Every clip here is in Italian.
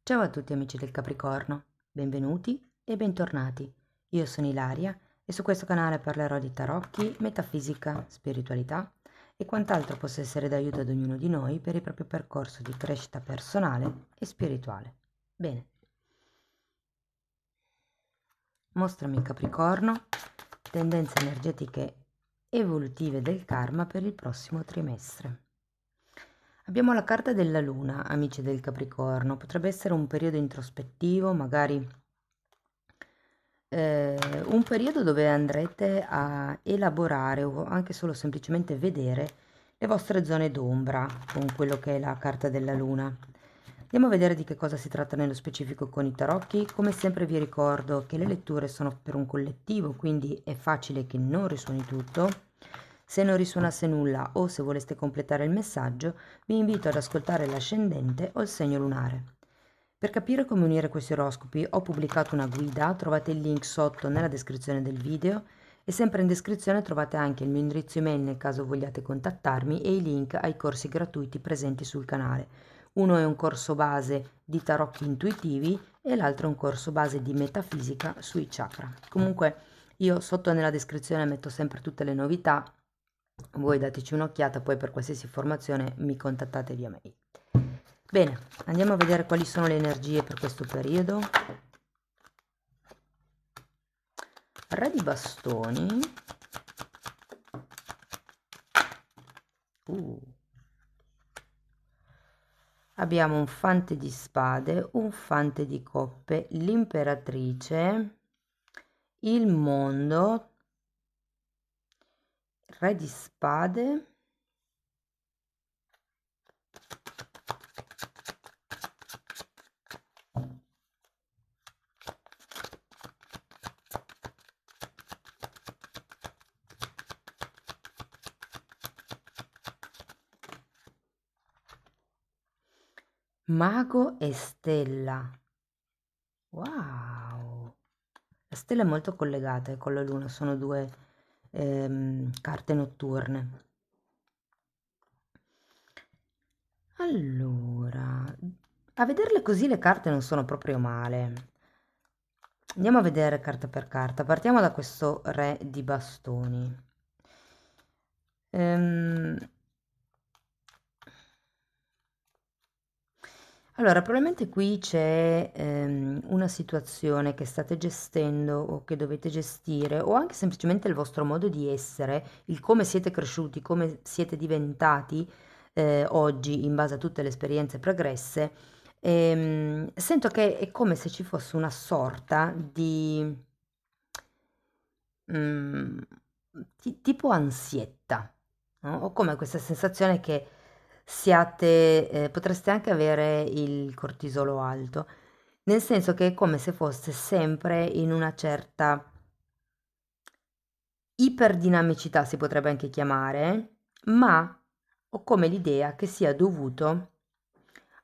Ciao a tutti amici del Capricorno, benvenuti e bentornati. Io sono Ilaria e su questo canale parlerò di tarocchi, metafisica, spiritualità e quant'altro possa essere d'aiuto ad ognuno di noi per il proprio percorso di crescita personale e spirituale. Bene, mostrami Capricorno, tendenze energetiche evolutive del karma per il prossimo trimestre. Abbiamo la carta della Luna, amici del Capricorno, potrebbe essere un periodo introspettivo, magari un periodo dove andrete a elaborare o anche solo semplicemente vedere le vostre zone d'ombra con quello che è la carta della Luna. Andiamo a vedere di che cosa si tratta nello specifico con i tarocchi. Come sempre vi ricordo che le letture sono per un collettivo, quindi è facile che non risuoni tutto. Se non risuonasse nulla o se voleste completare il messaggio, vi invito ad ascoltare l'ascendente o il segno lunare. Per capire come unire questi oroscopi ho pubblicato una guida, trovate il link sotto nella descrizione del video e sempre in descrizione trovate anche il mio indirizzo email nel caso vogliate contattarmi e i link ai corsi gratuiti presenti sul canale. Uno è un corso base di tarocchi intuitivi e l'altro è un corso base di metafisica sui chakra. Comunque io sotto nella descrizione metto sempre tutte le novità, voi dateci un'occhiata, poi per qualsiasi informazione mi contattate via mail. Bene, andiamo a vedere quali sono le energie per questo periodo. Re di bastoni. Abbiamo un fante di spade, un fante di coppe, l'imperatrice, il mondo, re di spade, mago e stella. Wow! La stella è molto collegata con la luna, sono due carte notturne. Allora, a vederle così le carte non sono proprio male. Andiamo a vedere carta per carta. Partiamo da questo re di bastoni. Ehm, Allora, probabilmente qui c'è una situazione che state gestendo o che dovete gestire, o anche semplicemente il vostro modo di essere, il come siete cresciuti, come siete diventati oggi in base a tutte le esperienze pregresse. Sento che è come se ci fosse una sorta di mm, tipo ansietta, no? Ho come questa sensazione che potreste anche avere il cortisolo alto, nel senso che è come se foste sempre in una certa iperdinamicità, si potrebbe anche chiamare, ma ho come l'idea che sia dovuto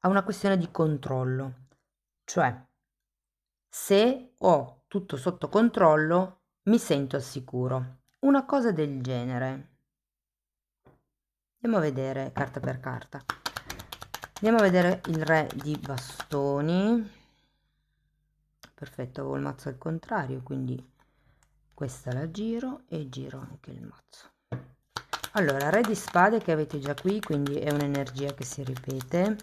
a una questione di controllo, cioè se ho tutto sotto controllo mi sento al sicuro, una cosa del genere. Andiamo a vedere carta per carta. Andiamo a vedere il re di bastoni. Perfetto, avevo il mazzo al contrario, quindi questa la giro e giro anche il mazzo. Allora, re di spade che avete già qui, quindi è un'energia che si ripete.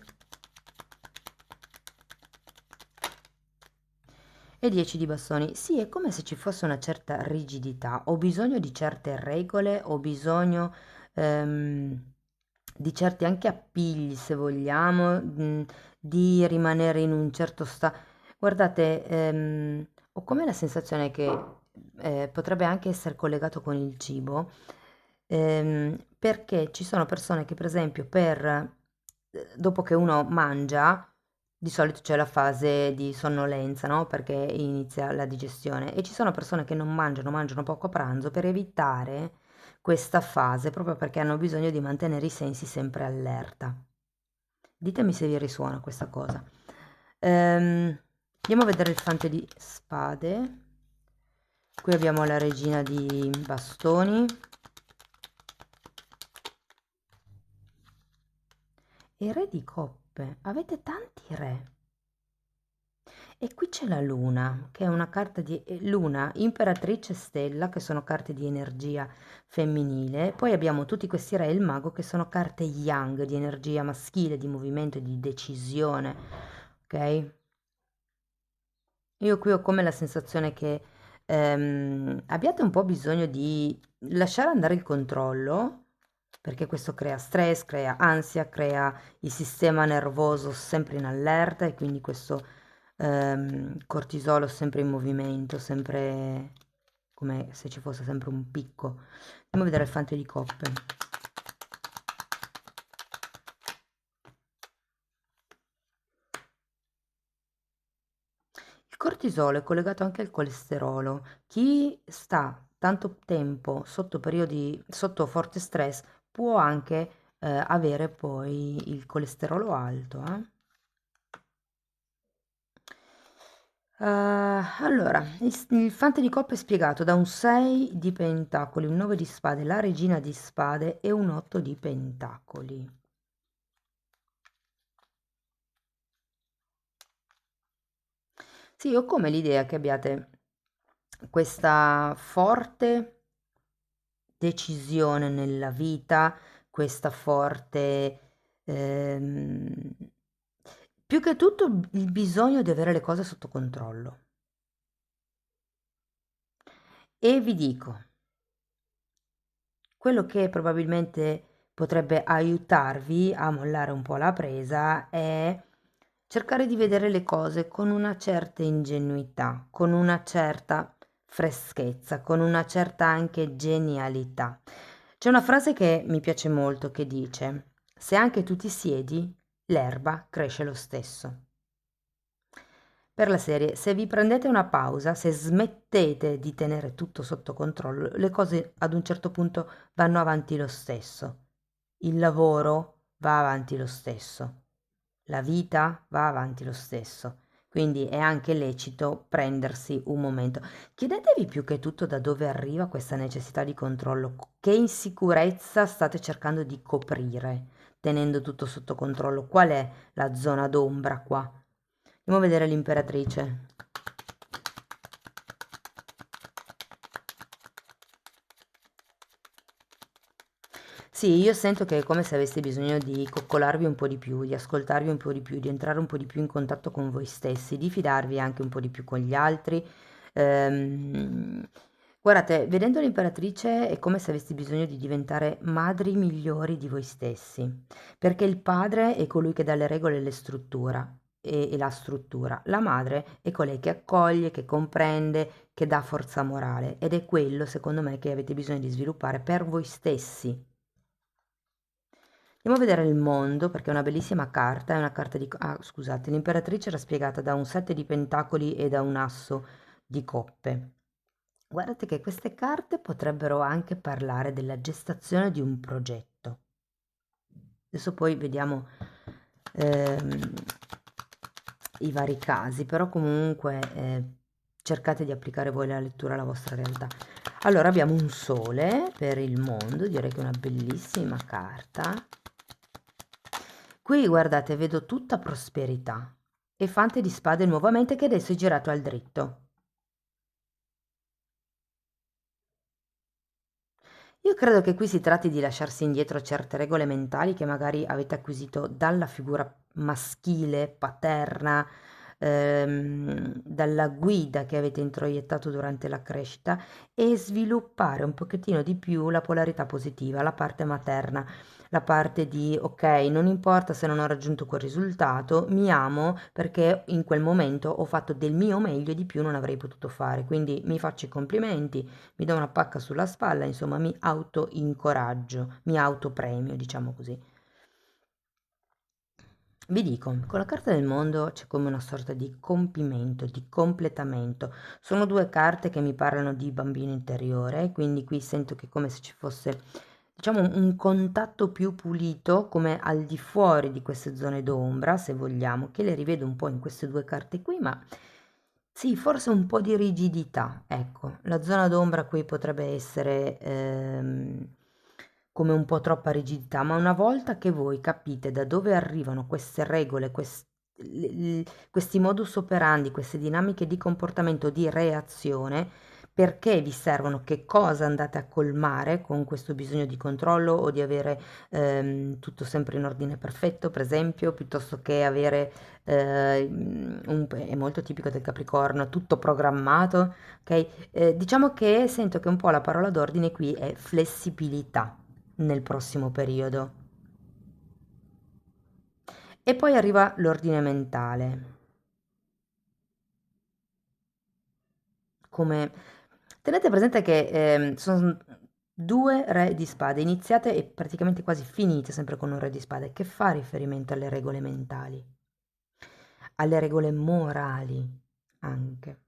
E 10 di bastoni. Sì, è come se ci fosse una certa rigidità. Ho bisogno di certe regole, ho bisogno di certi anche appigli, se vogliamo, di rimanere in un certo stato. Guardate, ho come la sensazione che potrebbe anche essere collegato con il cibo, perché ci sono persone che, per esempio, dopo che uno mangia, di solito c'è la fase di sonnolenza, no? Perché inizia la digestione e ci sono persone che non mangiano, mangiano poco a pranzo per evitare questa fase, proprio perché hanno bisogno di mantenere i sensi sempre allerta. Ditemi se vi risuona questa cosa. Andiamo a vedere il fante di spade. Qui abbiamo la regina di bastoni e re di coppe. Avete tanti re. E qui c'è la luna, che è una carta di luna, imperatrice, stella, che sono carte di energia femminile. Poi abbiamo tutti questi re e il mago, che sono carte yang, di energia maschile, di movimento, di decisione. Ok? Io qui ho come la sensazione che abbiate un po' bisogno di lasciare andare il controllo, perché questo crea stress, crea ansia, crea il sistema nervoso sempre in allerta e quindi questo cortisolo sempre in movimento, sempre come se ci fosse sempre un picco. Andiamo a vedere il fante di coppe. Il cortisolo è collegato anche al colesterolo. Chi sta tanto tempo sotto periodi, sotto forte stress, può anche avere poi il colesterolo alto. Allora, il fante di coppe è spiegato da un 6 di pentacoli, un 9 di spade, la regina di spade e un 8 di pentacoli. Sì, ho come l'idea che abbiate questa forte decisione nella vita, questa forte, più che tutto il bisogno di avere le cose sotto controllo. E vi dico, quello che probabilmente potrebbe aiutarvi a mollare un po' la presa è cercare di vedere le cose con una certa ingenuità, con una certa freschezza, con una certa anche genialità. C'è una frase che mi piace molto che dice: se anche tu ti siedi, l'erba cresce lo stesso. Per la serie, se vi prendete una pausa, se smettete di tenere tutto sotto controllo, le cose ad un certo punto vanno avanti lo stesso. Il lavoro va avanti lo stesso. La vita va avanti lo stesso. Quindi è anche lecito prendersi un momento. Chiedetevi più che tutto da dove arriva questa necessità di controllo, che insicurezza state cercando di coprire, tenendo tutto sotto controllo. Qual è la zona d'ombra qua? Andiamo a vedere l'imperatrice. Sì, io sento che è come se aveste bisogno di coccolarvi un po' di più, di ascoltarvi un po' di più, di entrare un po' di più in contatto con voi stessi, di fidarvi anche un po' di più con gli altri. Ehm, guardate, vedendo l'imperatrice è come se aveste bisogno di diventare madri migliori di voi stessi, perché il padre è colui che dà le regole e le struttura. E la struttura. La madre è colei che accoglie, che comprende, che dà forza morale ed è quello, secondo me, che avete bisogno di sviluppare per voi stessi. Andiamo a vedere il mondo perché è una bellissima carta, è una carta di... Ah, scusate, l'imperatrice era spiegata da un 7 di pentacoli e da un asso di coppe. Guardate che queste carte potrebbero anche parlare della gestazione di un progetto. Adesso poi vediamo ehm, i vari casi, però comunque cercate di applicare voi la lettura alla vostra realtà. Allora abbiamo un sole per il mondo, direi che è una bellissima carta. Qui guardate, vedo tutta prosperità e fante di spade nuovamente che adesso è girato al dritto. Io credo che qui si tratti di lasciarsi indietro certe regole mentali che magari avete acquisito dalla figura maschile, paterna, dalla guida che avete introiettato durante la crescita e sviluppare un pochettino di più la polarità positiva, la parte materna, la parte di ok, non importa se non ho raggiunto quel risultato, mi amo perché in quel momento ho fatto del mio meglio e di più non avrei potuto fare, quindi mi faccio i complimenti, mi do una pacca sulla spalla, insomma mi auto incoraggio, mi autopremio, diciamo così. Vi dico, con la carta del mondo c'è come una sorta di compimento, di completamento. Sono due carte che mi parlano di bambino interiore, quindi qui sento che è come se ci fosse, diciamo, un contatto più pulito, come al di fuori di queste zone d'ombra, se vogliamo, che le rivedo un po' in queste due carte qui, ma sì, forse un po' di rigidità, ecco, la zona d'ombra qui potrebbe essere come un po' troppa rigidità, ma una volta che voi capite da dove arrivano queste regole, questi modus operandi, queste dinamiche di comportamento, di reazione, perché vi servono, che cosa andate a colmare con questo bisogno di controllo o di avere tutto sempre in ordine perfetto, per esempio, piuttosto che avere, è molto tipico del Capricorno, tutto programmato, ok? Diciamo che sento che un po' la parola d'ordine qui è flessibilità nel prossimo periodo. E poi arriva l'ordine mentale. Come tenete presente che sono due re di spade, iniziate e praticamente quasi finite sempre con un re di spade, che fa riferimento alle regole mentali, alle regole morali anche.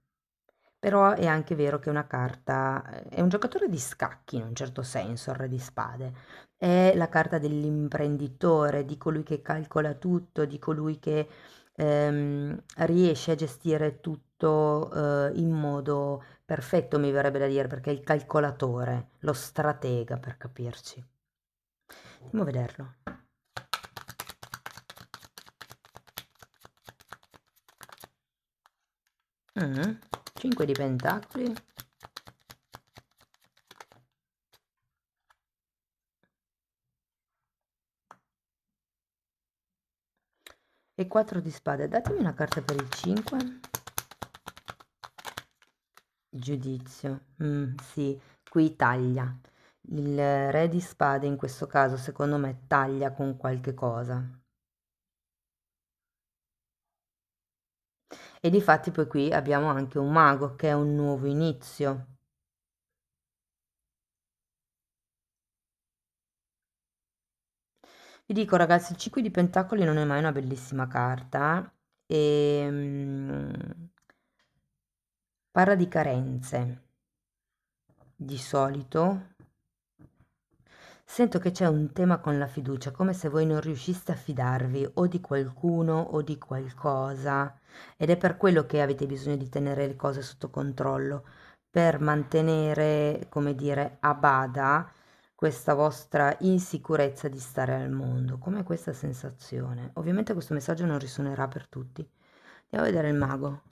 Però è anche vero che è una carta, è un giocatore di scacchi in un certo senso, il re di spade. È la carta dell'imprenditore, di colui che calcola tutto, di colui che riesce a gestire tutto in modo perfetto, mi verrebbe da dire, perché è il calcolatore, lo stratega per capirci. Andiamo a vederlo. Mm, 5 di pentacoli. E 4 di spade. Datemi una carta per il 5. Giudizio. Sì, qui taglia. Il re di spade in questo caso, secondo me, taglia con qualche cosa. E difatti poi qui abbiamo anche un mago che è un nuovo inizio. Vi dico ragazzi, il 5 di pentacoli non è mai una bellissima carta e parla di carenze. Di solito sento che c'è un tema con la fiducia, come se voi non riusciste a fidarvi o di qualcuno o di qualcosa, ed è per quello che avete bisogno di tenere le cose sotto controllo, per mantenere, come dire, a bada questa vostra insicurezza di stare al mondo. Com'è questa sensazione? Ovviamente questo messaggio non risuonerà per tutti. Andiamo a vedere il mago.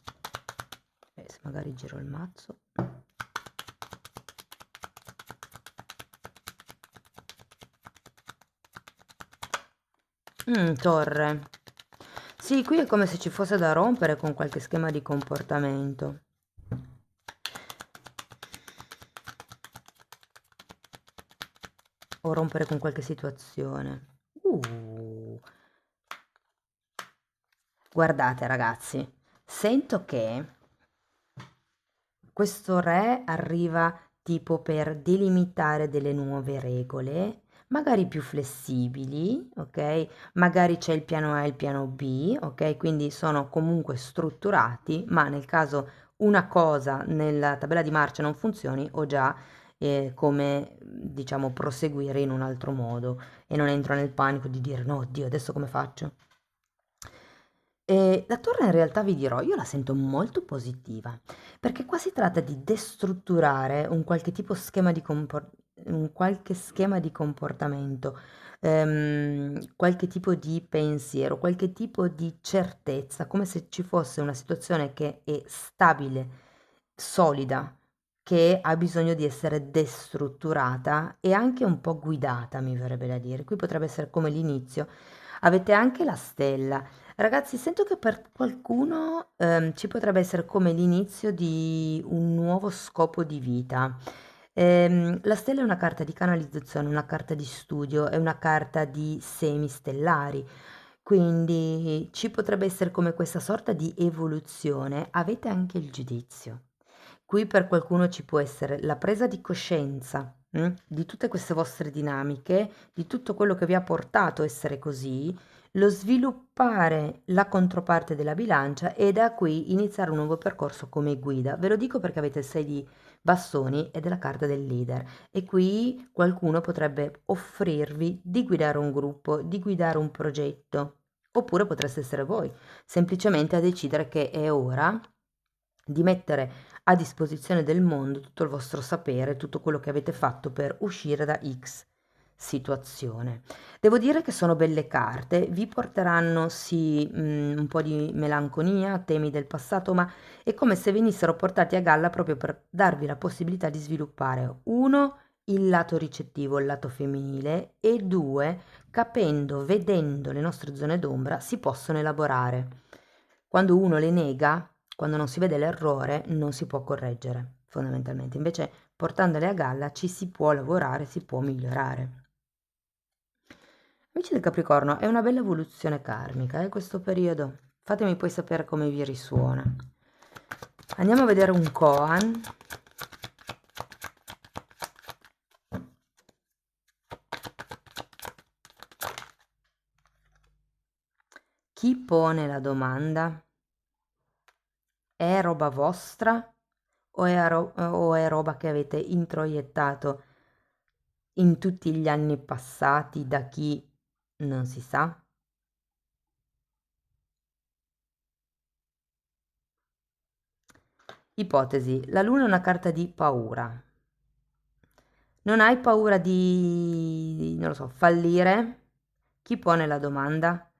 Se magari giro il mazzo. Torre. Sì, qui è come se ci fosse da rompere con qualche schema di comportamento. O rompere con qualche situazione. Guardate ragazzi, sento che questo re arriva tipo per delimitare delle nuove regole, magari più flessibili, ok? Magari c'è il piano A e il piano B, ok? Quindi sono comunque strutturati, ma nel caso una cosa nella tabella di marcia non funzioni, ho già come diciamo proseguire in un altro modo e non entro nel panico di dire no, Dio, adesso come faccio? La torre in realtà vi dirò, io la sento molto positiva, perché qua si tratta di destrutturare un qualche tipo schema di un qualche schema di comportamento, qualche tipo di pensiero, qualche tipo di certezza, come se ci fosse una situazione che è stabile, solida, che ha bisogno di essere destrutturata e anche un po' guidata, mi verrebbe da dire. Qui potrebbe essere come l'inizio. Avete anche la stella. Ragazzi, sento che per qualcuno ci potrebbe essere come l'inizio di un nuovo scopo di vita. La stella è una carta di canalizzazione, una carta di studio, è una carta di semi stellari, quindi ci potrebbe essere come questa sorta di evoluzione. Avete anche il giudizio. Qui per qualcuno ci può essere la presa di coscienza, di tutte queste vostre dinamiche, di tutto quello che vi ha portato a essere così, lo sviluppare la controparte della bilancia e da qui iniziare un nuovo percorso come guida. Ve lo dico perché avete il 6 di bastoni ed è la carta del leader e qui qualcuno potrebbe offrirvi di guidare un gruppo, di guidare un progetto, oppure potreste essere voi, semplicemente a decidere che è ora di mettere a disposizione del mondo tutto il vostro sapere, tutto quello che avete fatto per uscire da X situazione. Devo dire che sono belle carte, vi porteranno sì un po' di melanconia, temi del passato, ma è come se venissero portati a galla proprio per darvi la possibilità di sviluppare, uno, il lato ricettivo, il lato femminile, e due, capendo, vedendo le nostre zone d'ombra, si possono elaborare. Quando uno le nega, quando non si vede l'errore, non si può correggere, fondamentalmente. Invece, portandole a galla, ci si può lavorare, si può migliorare. Amici del Capricorno, è una bella evoluzione karmica, questo periodo. Fatemi poi sapere come vi risuona. Andiamo a vedere un koan. Chi pone la domanda? È roba vostra o è roba che avete introiettato in tutti gli anni passati da chi non si sa? Ipotesi, la luna è una carta di paura. Non hai paura di, non lo so, fallire? Chi pone la domanda?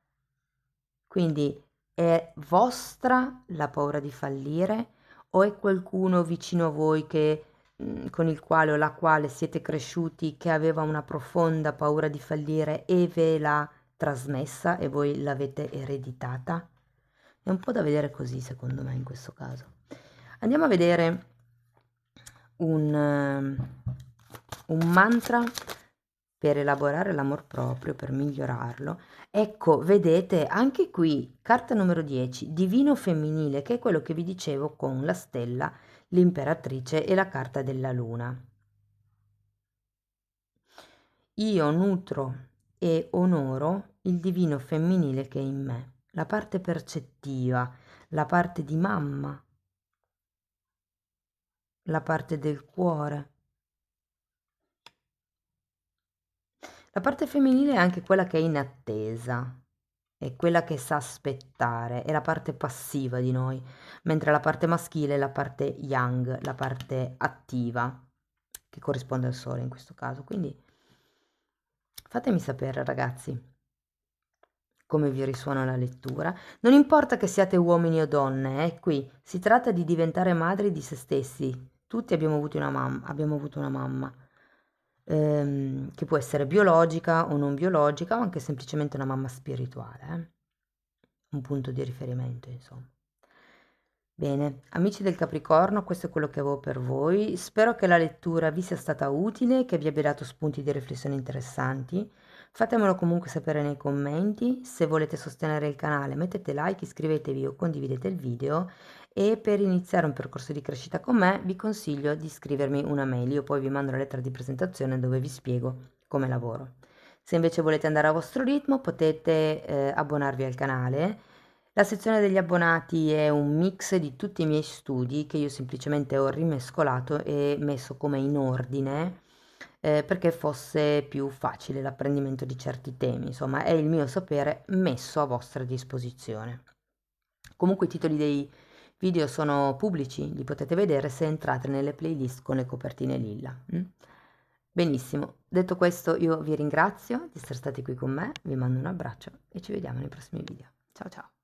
Quindi è vostra la paura di fallire o è qualcuno vicino a voi che, con il quale o la quale siete cresciuti che aveva una profonda paura di fallire e ve l'ha trasmessa e voi l'avete ereditata? È un po' da vedere così, secondo me, in questo caso. Andiamo a vedere un mantra per elaborare l'amor proprio, per migliorarlo. Ecco, vedete, anche qui, carta numero 10, divino femminile, che è quello che vi dicevo con la stella, l'imperatrice e la carta della luna. Io nutro e onoro il divino femminile che è in me, la parte percettiva, la parte di mamma, la parte del cuore. La parte femminile è anche quella che è in attesa, è quella che sa aspettare, è la parte passiva di noi, mentre la parte maschile è la parte yang, la parte attiva, che corrisponde al sole in questo caso. Quindi fatemi sapere, ragazzi, come vi risuona la lettura. Non importa che siate uomini o donne, qui si tratta di diventare madri di se stessi. Tutti abbiamo avuto una mamma. Che può essere biologica o non biologica o anche semplicemente una mamma spirituale, un punto di riferimento, insomma. Bene, amici del Capricorno, questo è quello che avevo per voi. Spero che la lettura vi sia stata utile, che vi abbia dato spunti di riflessione interessanti. Fatemelo comunque sapere nei commenti. Se volete sostenere il canale, mettete like, iscrivetevi o condividete il video. E per iniziare un percorso di crescita con me, vi consiglio di scrivermi una mail. Io poi vi mando la lettera di presentazione dove vi spiego come lavoro. Se invece volete andare a vostro ritmo, potete abbonarvi al canale. La sezione degli abbonati è un mix di tutti i miei studi che io semplicemente ho rimescolato e messo come in ordine perché fosse più facile l'apprendimento di certi temi. Insomma, è il mio sapere messo a vostra disposizione. Comunque i titoli dei video sono pubblici, li potete vedere se entrate nelle playlist con le copertine lilla. Benissimo, detto questo io vi ringrazio di essere stati qui con me, vi mando un abbraccio e ci vediamo nei prossimi video. Ciao ciao!